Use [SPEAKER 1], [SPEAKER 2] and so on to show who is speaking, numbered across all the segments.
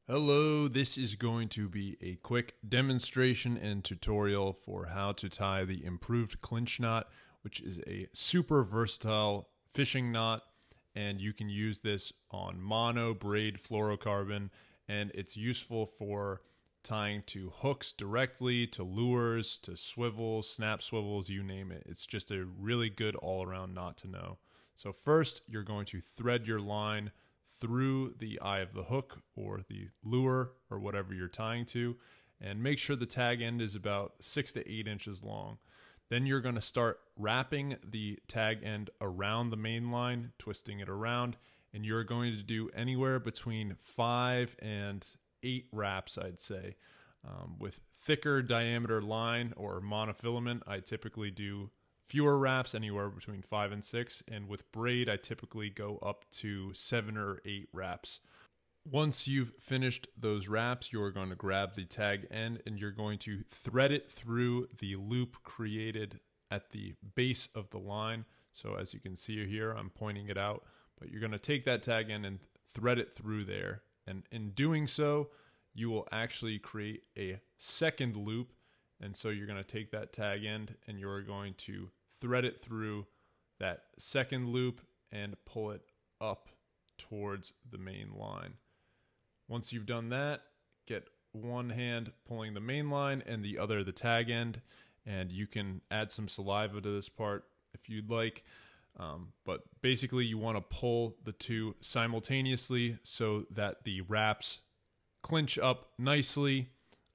[SPEAKER 1] Hello, this is going to be a quick demonstration and tutorial for how to tie the improved clinch knot, which is a super versatile fishing knot, and you can use this on mono, braid, fluorocarbon, and it's useful for tying to hooks directly, to lures, to swivels, snap swivels, you name it. It's just a really good all-around knot to know. So first, you're going to thread your line through the eye of the hook or the lure or whatever you're tying to, and make sure the tag end is about 6 to 8 inches long. Then you're going to start wrapping the tag end around the main line, twisting it around, and you're going to do anywhere between 5 and 8 wraps, I'd say. With thicker diameter line or monofilament, I typically do fewer wraps, anywhere between 5 and 6, and with braid I typically go up to 7 or 8 wraps. Once you've finished those wraps, you're going to grab the tag end and you're going to thread it through the loop created at the base of the line. So as you can see here, I'm pointing it out, but you're going to take that tag end and thread it through there, and in doing so you will actually create a second loop. And so you're going to take that tag end and you're going to thread it through that second loop and pull it up towards the main line. Once you've done that, get one hand pulling the main line and the other the tag end, and you can add some saliva to this part if you'd like. But basically you want to pull the two simultaneously so that the wraps clinch up nicely.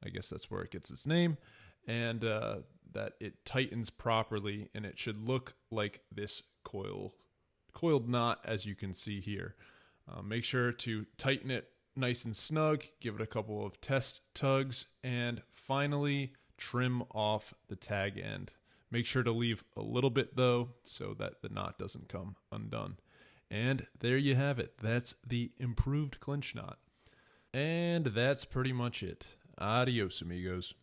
[SPEAKER 1] I guess that's where it gets its name. And that it tightens properly, and it should look like this coiled knot as you can see here. Make sure to tighten it nice and snug, give it a couple of test tugs, and finally trim off the tag end. Make sure to leave a little bit though so that the knot doesn't come undone. And there you have it. That's the improved clinch knot. And that's pretty much it. Adios, amigos.